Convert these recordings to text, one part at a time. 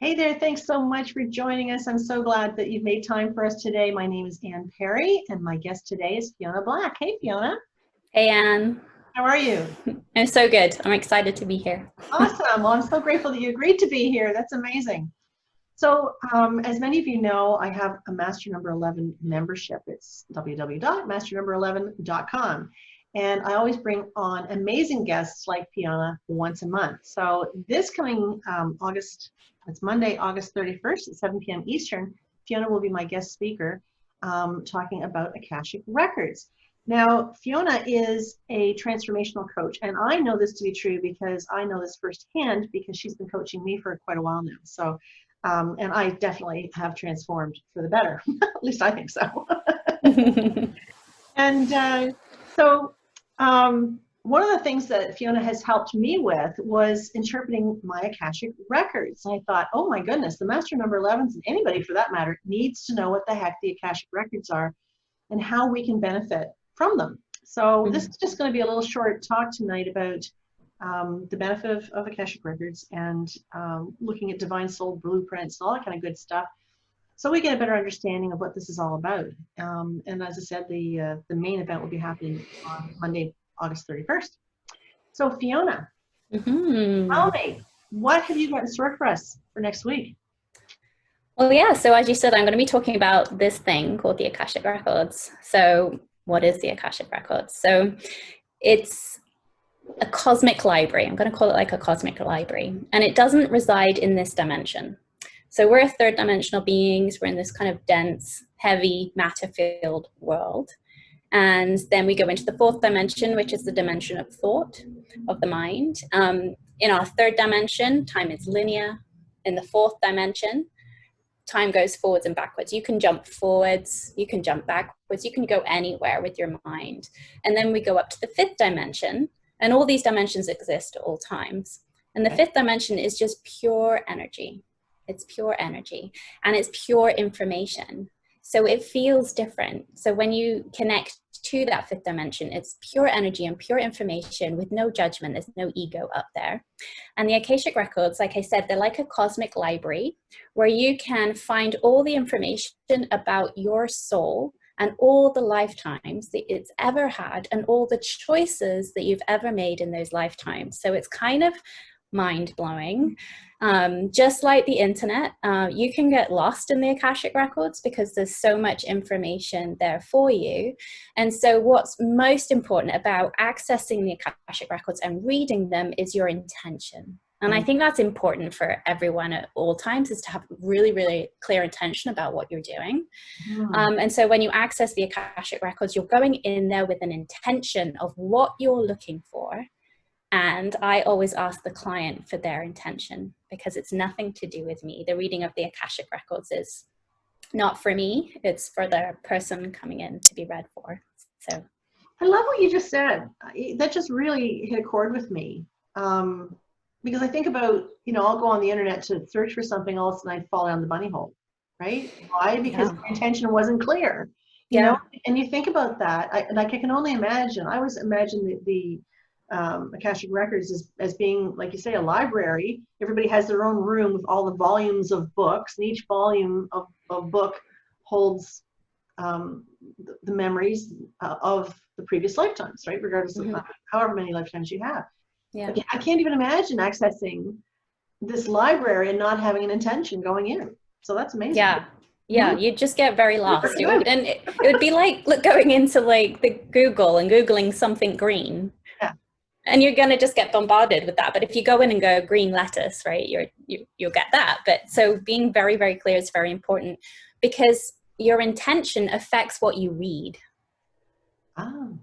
Hey there, thanks so much for joining us. I'm so glad that you've made time for us today. My name is Ann Perry, and my guest today is Fiona Black. Hey, Fiona. Hey, Anne. How are you? I'm so good. I'm excited to be here. Awesome. Well, I'm so grateful that you agreed to be here. That's amazing. So, as many of you know, I have a Master Number 11 membership. It's www.masternumber11.com. And I always bring on amazing guests like Fiona once a month. So this coming it's Monday, August 31st at 7 p.m. Eastern, Fiona will be my guest speaker talking about Akashic Records. Now, Fiona is a transformational coach, and I know this to be true because I know this firsthand because she's been coaching me for quite a while now. So, and I definitely have transformed for the better. At least I think so. And one of the things that Fiona has helped me with was interpreting my Akashic records. And I thought, oh my goodness, the Master Number 11s, and anybody for that matter, needs to know what the heck the Akashic records are and how we can benefit from them. So this is just going to be a little short talk tonight about the benefit of Akashic records and looking at divine soul blueprints and all that kind of good stuff, so we get a better understanding of what this is all about. And as I said, the main event will be happening on Monday, August 31st. So Fiona, tell me, what have you got in store for us for next week? Well, yeah, so as you said, I'm going to be talking about this thing called the Akashic Records. So what is the Akashic Records? So it's a cosmic library. I'm going to call it like a cosmic library. And it doesn't reside in this dimension. So we're third dimensional beings. We're in this kind of dense, heavy, matter-filled world. And then we go into the fourth dimension, which is the dimension of thought, of the mind. In our third dimension, time is linear. In the fourth dimension, time goes forwards and backwards. You can jump forwards, you can jump backwards, you can go anywhere with your mind. And then we go up to the fifth dimension, and all these dimensions exist at all times. And the fifth dimension is just pure energy. It's pure energy, and it's pure information. So it feels different. So when you connect to that fifth dimension, it's pure energy and pure information with no judgment. There's no ego up there. And the Akashic Records, like I said, they're like a cosmic library where you can find all the information about your soul and all the lifetimes that it's ever had and all the choices that you've ever made in those lifetimes. So it's kind of mind-blowing. Just like the internet, you can get lost in the Akashic Records because there's so much information there for you. And so what's most important about accessing the Akashic Records and reading them is your intention. And I think that's important for everyone at all times, is to have really, really clear intention about what you're doing. And so when you access the Akashic Records, you're going in there with an intention of what you're looking for. And I always ask the client for their intention because it's nothing to do with me. The reading of the Akashic Records is not for me. It's for the person coming in to be read for. So I love what you just said. That just really hit a chord with me. Because I think about, I'll go on the internet to search for something else and I fall down the bunny hole, right? Why? Because my intention wasn't clear, you know? And you think about that. I can only imagine. I always imagine the Akashic Records as being, like you say, a library. Everybody has their own room with all the volumes of books, and each volume of book holds the memories of the previous lifetimes, right? Regardless of however many lifetimes you have. Yeah. I can't even imagine accessing this library and not having an intention going in. So that's amazing. Yeah, you'd just get very lost. And it would be like going into like the Google and Googling something green. And you're going to just get bombarded with that. But if you go in and go green lettuce, right, you'll get that. But so being very, very clear is very important because your intention affects what you read. Oh,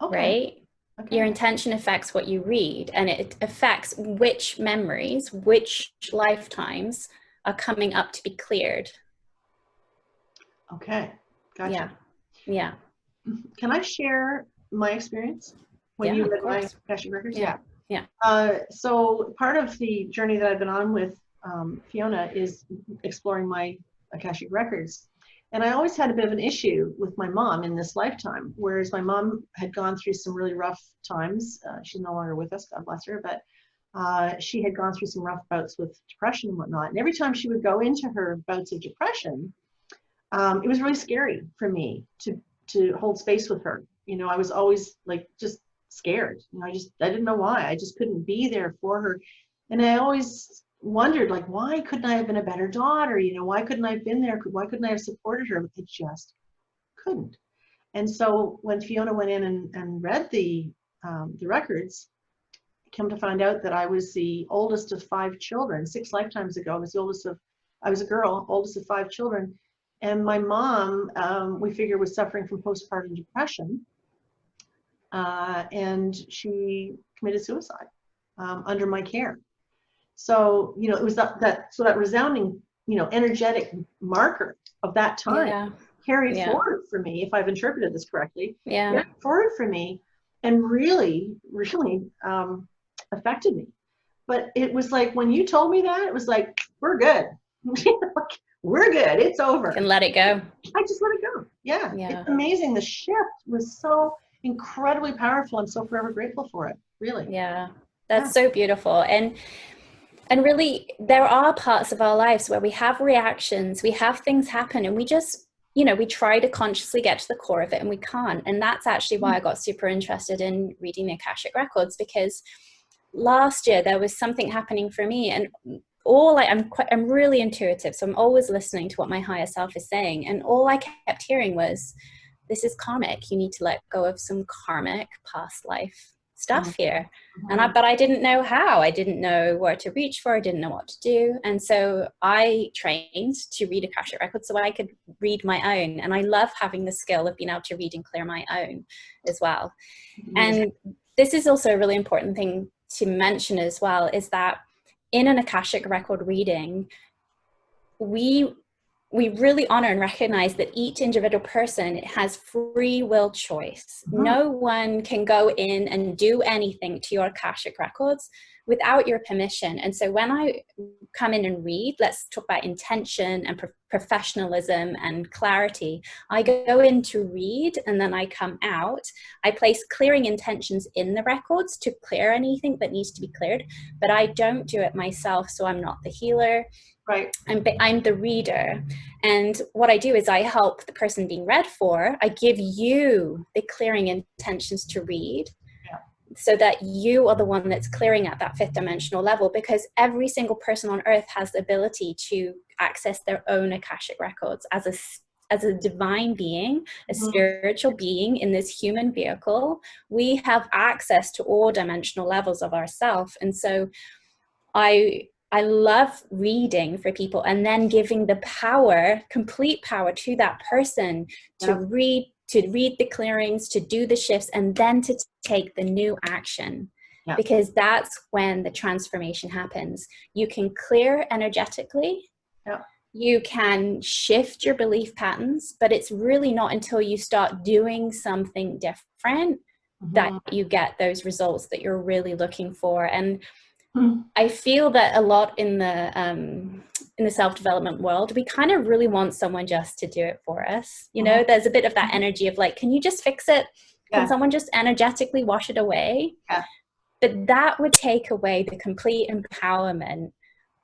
okay. Right? Okay. Your intention affects what you read, and it affects which memories, which lifetimes are coming up to be cleared. Okay, gotcha. Yeah. Can I share my experience? When you read my Akashic Records? Yeah. So part of the journey that I've been on with Fiona is exploring my Akashic Records. And I always had a bit of an issue with my mom in this lifetime, whereas my mom had gone through some really rough times. She's no longer with us, God bless her, but she had gone through some rough bouts with depression and whatnot. And every time she would go into her bouts of depression, it was really scary for me to hold space with her. You know, I was always like just scared. You know, I didn't know why. I just couldn't be there for her. And I always wondered, like, why couldn't I have been a better daughter? You know, why couldn't I have been there? Why couldn't I have supported her? I just couldn't. And so when Fiona went in and read the records, I came to find out that I was the oldest of 5 children. 6 lifetimes ago, I was a girl, oldest of 5 children. And my mom, we figure, was suffering from postpartum depression. And she committed suicide under my care. So, you know, it was that resounding, you know, energetic marker of that time carried forward for me, if I've interpreted this correctly, carried forward for me and really, really affected me. But it was like, when you told me that, it was like, we're good. We're good. It's over. You can let it go. I just let it go. Yeah. It's amazing. The shift was so incredibly powerful. I'm so forever grateful for it. Really. Yeah. That's so beautiful. And really, there are parts of our lives where we have reactions, we have things happen, and we just, you know, we try to consciously get to the core of it and we can't. And that's actually why I got super interested in reading the Akashic Records, because last year there was something happening for me, and I'm really intuitive, so I'm always listening to what my higher self is saying, and all I kept hearing was, this is karmic. You need to let go of some karmic past life stuff here. But I didn't know how. I didn't know where to reach for. I didn't know what to do. And so I trained to read Akashic Records so I could read my own. And I love having the skill of being able to read and clear my own as well. And this is also a really important thing to mention as well, is that in an Akashic Record reading, we really honor and recognize that each individual person has free will choice. No one can go in and do anything to your Akashic Records without your permission. And so when I come in and read, let's talk about intention and professionalism and clarity. I go in to read and then I come out. I place clearing intentions in the records to clear anything that needs to be cleared, but I don't do it myself. So I'm not the healer. Right. I'm the reader. And what I do is I help the person being read for. I give you the clearing intentions to read, so that you are the one that's clearing at that 5th dimensional level, because every single person on earth has the ability to access their own Akashic Records as a divine being, a spiritual being in this human vehicle. We have access to all dimensional levels of ourself. And so I love reading for people and then giving the power, complete power to that person to read the clearings, to do the shifts, and then to take the new action. Because that's when the transformation happens. You can clear energetically. You can shift your belief patterns, but it's really not until you start doing something different that you get those results that you're really looking for. And I feel that a lot in the self-development world, we kind of really want someone just to do it for us. You know, there's a bit of that energy of like, can you just fix it? Can someone just energetically wash it away? But that would take away the complete empowerment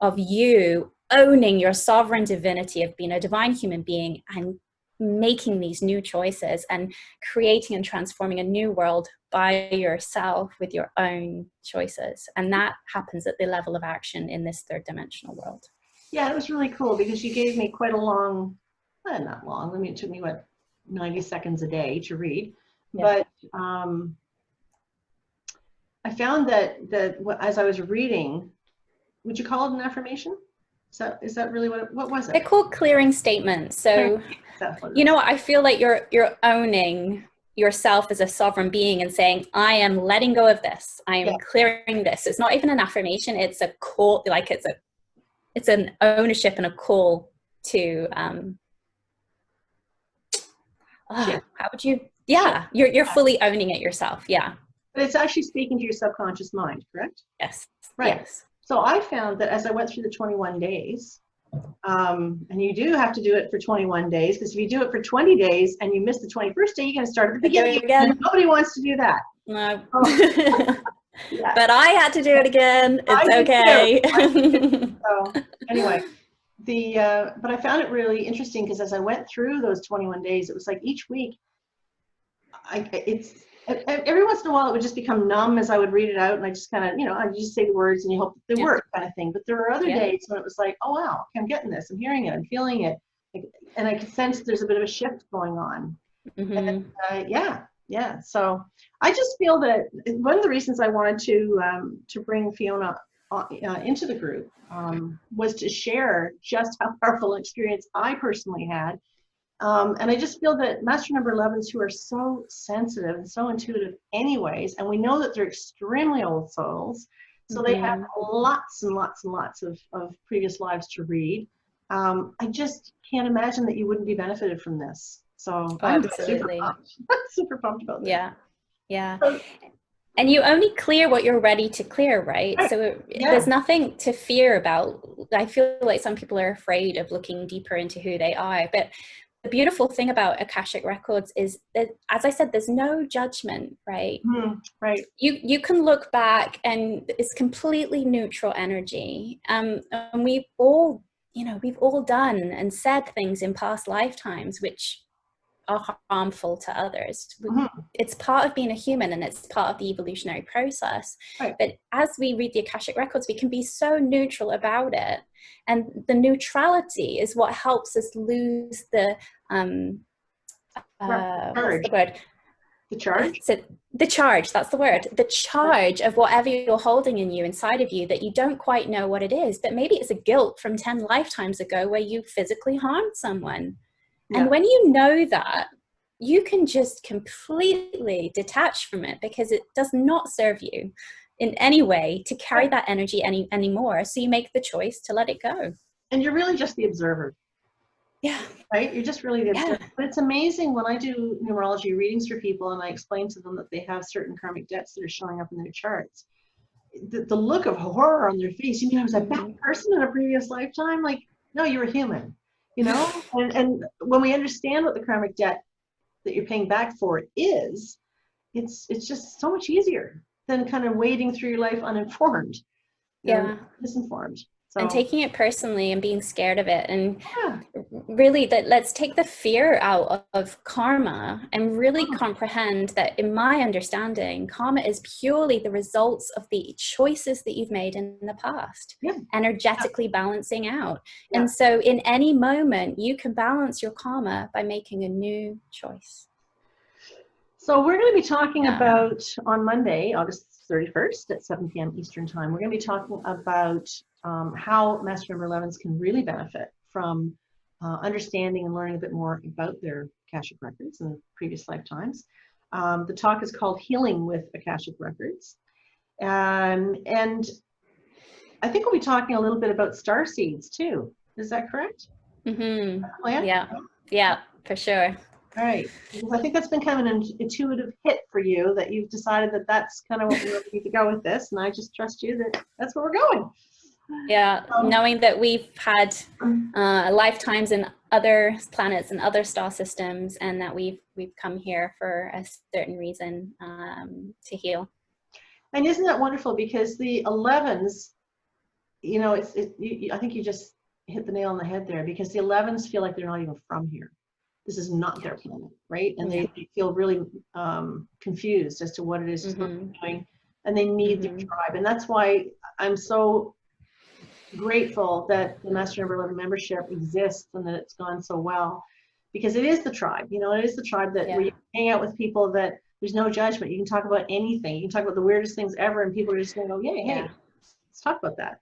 of you owning your sovereign divinity of being a divine human being and making these new choices and creating and transforming a new world by yourself with your own choices. And that happens at the level of action in this 3rd dimensional world. Yeah, it was really cool because you gave me quite a long, not long, I mean, it took me, 90 seconds a day to read. But I found that as I was reading, would you call it an affirmation? Is that really what was it? They're called clearing statements. So, you know, I feel like you're owning yourself as a sovereign being and saying, I am letting go of this. I am clearing this. It's not even an affirmation. It's a call, like it's an ownership and a call to, how would you, you're fully owning it yourself. Yeah. But it's actually speaking to your subconscious mind, correct? Yes. Right. Yes. So I found that as I went through the 21 days, and you do have to do it for 21 days, because if you do it for 20 days and you miss the 21st day, you're going to start at the beginning again. And nobody wants to do that. No. Yeah. But I had to do it again. I It's did too. I did too. okay. So anyway, but I found it really interesting because as I went through those 21 days, it was like each week, every once in a while it would just become numb as I would read it out, and I just kind of, I just say the words and you hope that they Yeah. work, kind of thing. But there were other Yeah. days when it was like, oh wow, okay, I'm getting this, I'm hearing it, I'm feeling it, and I could sense there's a bit of a shift going on. And, yeah. So I just feel that one of the reasons I wanted to bring Fiona into the group was to share just how powerful an experience I personally had. And I just feel that master number 11s who are so sensitive and so intuitive anyways, and we know that they're extremely old souls, so they have lots and lots and lots of previous lives to read. I just can't imagine that you wouldn't be benefited from this. So I'm super pumped. Super pumped about this. Yeah. So, And you only clear what you're ready to clear, right? So there's nothing to fear about. I feel like some people are afraid of looking deeper into who they are. But the beautiful thing about Akashic Records is that, as I said, there's no judgment, right? Right. You can look back and it's completely neutral energy. And we've all done and said things in past lifetimes which are harmful to others. It's part of being a human and it's part of the evolutionary process. Right. But as we read the Akashic Records, we can be so neutral about it. And the neutrality is what helps us lose the, what's the word? The charge? So the charge, that's the word. The charge of whatever you're holding in you, inside of you, that you don't quite know what it is. But maybe it's a guilt from 10 lifetimes ago where you physically harmed someone. And when you know that, you can just completely detach from it because it does not serve you in any way to carry that energy anymore. So you make the choice to let it go. And you're really just the observer. Yeah. Right? You're just really the observer. But it's amazing when I do numerology readings for people and I explain to them that they have certain karmic debts that are showing up in their charts. The look of horror on their face, you mean I was a bad person in a previous lifetime? Like, no, you were human. And when we understand what the karmic debt that you're paying back for is, it's just so much easier than kind of wading through your life uninformed, misinformed. So, and taking it personally and being scared of it, and really let's take the fear out of karma and really comprehend that, in my understanding, karma is purely the results of the choices that you've made in the past, energetically balancing out. And so in any moment you can balance your karma by making a new choice. So we're going to be talking about, on Monday, August 31st at 7 p.m. Eastern Time, we're going to be talking about how Master Number 11s can really benefit from understanding and learning a bit more about their Akashic Records in previous lifetimes. The talk is called Healing with Akashic Records. And I think we'll be talking a little bit about star seeds too. Is that correct? Yeah, for sure. All right, because I think that's been kind of an intuitive hit for you, that you've decided that that's kind of what we need to go with this, and I just trust you that that's where we're going. Yeah, knowing that we've had lifetimes in other planets and other star systems, and that we've come here for a certain reason, to heal. And isn't that wonderful? Because the 11s, I think you just hit the nail on the head there, because the 11s feel like they're not even from here. This is not their planet, right? And they feel really confused as to what it is they're doing, and they need their tribe. And that's why I'm so grateful that the Master Number 11 membership exists and that it's gone so well, because it is the tribe. It is the tribe that where you hang out with people that there's no judgment. You can talk about anything. You can talk about the weirdest things ever, and people are just going to go, hey, let's talk about that.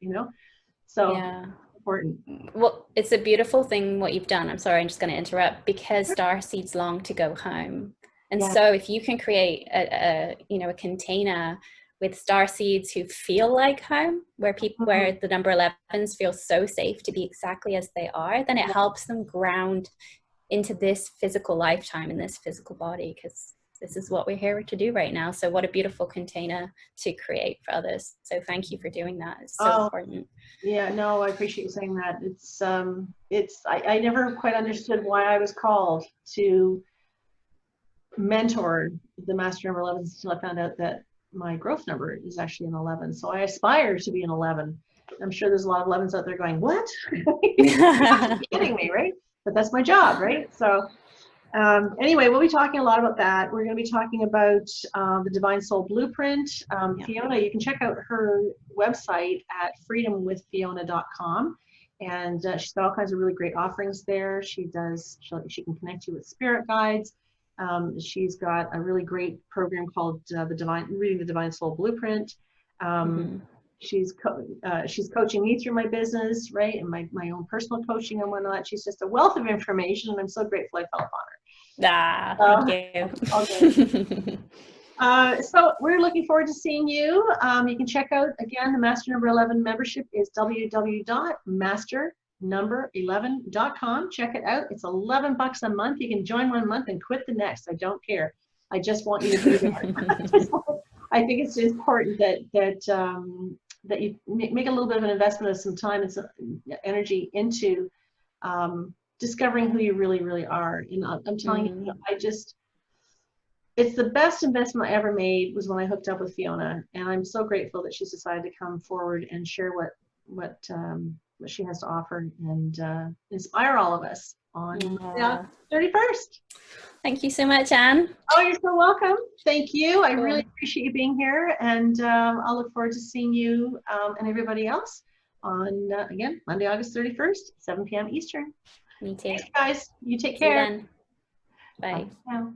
So important. Well, it's a beautiful thing what you've done. I'm sorry, I'm just going to interrupt, because star seeds long to go home. And so if you can create a container with star seeds who feel like home, where people, where the number 11s feel so safe to be exactly as they are, then it helps them ground into this physical lifetime in this physical body, because this is what we're here to do right now. So what a beautiful container to create for others. So thank you for doing that. It's so important. Yeah, no, I appreciate you saying that. I never quite understood why I was called to mentor the Master Number 11s until I found out that my growth number is actually an 11. So I aspire to be an 11. I'm sure there's a lot of 11s out there going, what? You're kidding me, right? But that's my job, right? So anyway, we'll be talking a lot about that. We're going to be talking about the Divine Soul Blueprint. Fiona, you can check out her website at freedomwithfiona.com. And she's got all kinds of really great offerings there. She can connect you with spirit guides. She's got a really great program called Reading the Divine Soul Blueprint. She's coaching me through my business, right, and my own personal coaching and whatnot. She's just a wealth of information, and I'm so grateful I fell upon her. Thank you. So we're looking forward to seeing you. You can check out, again, the Master Number 11 membership is www.masternumber11.com. Check it out. It's $11 a month. You can join 1 month and quit the next. I don't care. I just want you to be there. I think it's important that you make a little bit of an investment of some time and some energy into discovering who you really, really are. And I'm telling you, it's the best investment I ever made was when I hooked up with Fiona, and I'm so grateful that she's decided to come forward and share what she has to offer and inspire all of us on the 31st. Thank you so much, Anne. Oh, you're so welcome. Thank you. I really appreciate you being here, and I'll look forward to seeing you and everybody else on, again, Monday, August 31st, 7 p.m. Eastern. Me too. Thanks, guys. You take See you care. then. Bye. Bye now.